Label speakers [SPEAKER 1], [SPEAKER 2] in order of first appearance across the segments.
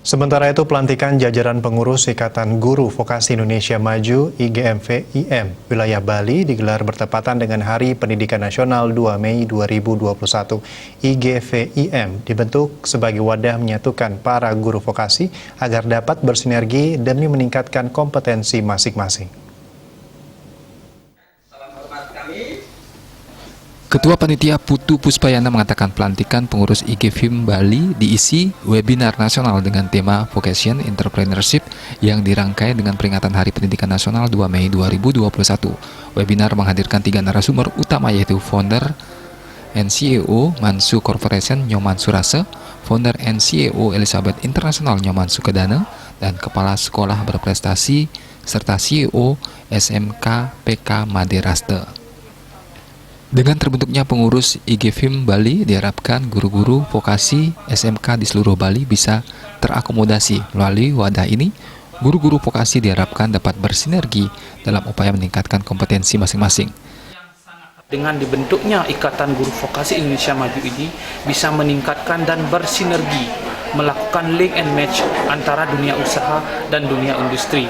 [SPEAKER 1] Sementara itu, pelantikan jajaran pengurus Ikatan Guru Vokasi Indonesia Maju (IGMV-IM) wilayah Bali digelar bertepatan dengan Hari Pendidikan Nasional 2 Mei 2021. IGV-IM dibentuk sebagai wadah menyatukan para guru vokasi agar dapat bersinergi demi meningkatkan kompetensi masing-masing.
[SPEAKER 2] Ketua Panitia Putu Puspayana mengatakan pelantikan pengurus IGVIM Bali diisi webinar nasional dengan tema Vocation Entrepreneurship yang dirangkai dengan peringatan Hari Pendidikan Nasional 2 Mei 2021. Webinar menghadirkan 3 narasumber utama yaitu founder and CEO Mansu Corporation Nyoman Surase, founder and CEO Elizabeth International Nyoman Sukedana, dan Kepala Sekolah Berprestasi serta CEO SMK PK Maderaste. Dengan terbentuknya pengurus IGVIM Bali, diharapkan guru-guru vokasi SMK di seluruh Bali bisa terakomodasi. Melalui wadah ini, guru-guru vokasi diharapkan dapat bersinergi dalam upaya meningkatkan kompetensi masing-masing.
[SPEAKER 3] Dengan dibentuknya Ikatan Guru Vokasi Indonesia Maju ini bisa meningkatkan dan bersinergi, melakukan link and match antara dunia usaha dan dunia industri.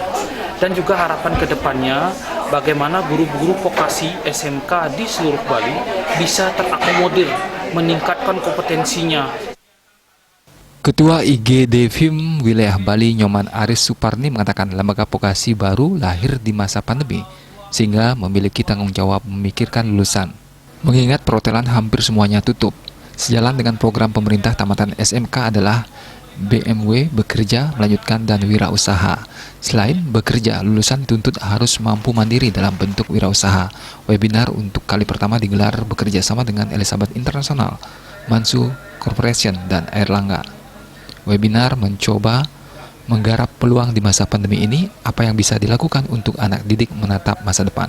[SPEAKER 3] Dan juga harapan ke depannya, bagaimana guru-guru vokasi SMK di seluruh Bali bisa terakomodir, meningkatkan kompetensinya.
[SPEAKER 2] Ketua IGDVIM wilayah Bali Nyoman Aris Suparni mengatakan lembaga vokasi baru lahir di masa pandemi, sehingga memiliki tanggung jawab memikirkan lulusan. Mengingat perhotelan hampir semuanya tutup, sejalan dengan program pemerintah tamatan SMK adalah BMW bekerja, melanjutkan, dan wirausaha. Selain bekerja, lulusan dituntut harus mampu mandiri dalam bentuk wirausaha. Webinar untuk kali pertama digelar bekerja sama dengan Elizabeth International, Mansu Corporation, dan Airlangga. Webinar mencoba menggarap peluang di masa pandemi ini, apa yang bisa dilakukan untuk anak didik menatap masa depan.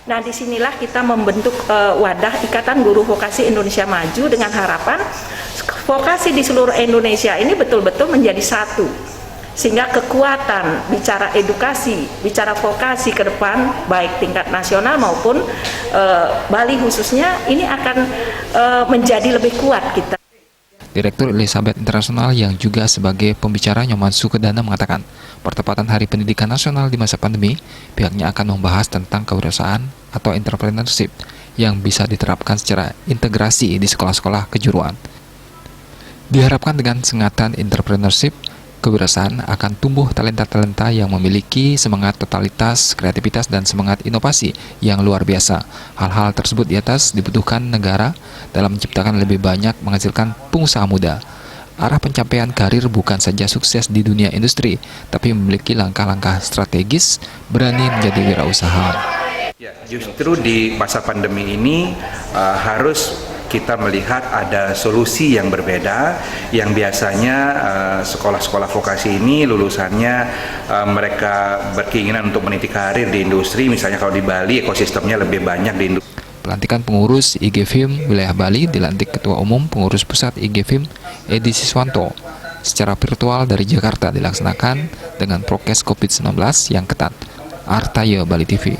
[SPEAKER 4] Nah, disinilah kita membentuk wadah Ikatan Guru Vokasi Indonesia Maju dengan harapan vokasi di seluruh Indonesia ini betul-betul menjadi satu. Sehingga kekuatan bicara edukasi, bicara vokasi ke depan, baik tingkat nasional maupun Bali khususnya, ini akan menjadi lebih kuat kita.
[SPEAKER 2] Direktur Elizabeth International yang juga sebagai pembicara Nyoman Sukedana mengatakan, pertepatan Hari Pendidikan Nasional di masa pandemi, pihaknya akan membahas tentang kewirausahaan atau entrepreneurship yang bisa diterapkan secara integrasi di sekolah-sekolah kejuruan. Diharapkan dengan sengatan entrepreneurship, kewirausahaan akan tumbuh talenta-talenta yang memiliki semangat totalitas, kreativitas, dan semangat inovasi yang luar biasa. Hal-hal tersebut di atas dibutuhkan negara dalam menciptakan lebih banyak menghasilkan pengusaha muda. Arah pencapaian karir bukan saja sukses di dunia industri, tapi memiliki langkah-langkah strategis, berani menjadi wirausahawan.
[SPEAKER 5] Ya, justru di masa pandemi ini harus kita melihat ada solusi yang berbeda, yang biasanya sekolah-sekolah vokasi ini lulusannya mereka berkeinginan untuk meniti karir di industri. Misalnya kalau di Bali ekosistemnya lebih banyak di industri.
[SPEAKER 2] Pelantikan pengurus IGVIM wilayah Bali dilantik Ketua Umum Pengurus Pusat IGVIM Edi Siswanto secara virtual dari Jakarta, dilaksanakan dengan prokes COVID-19 yang ketat. Artaya Bali TV.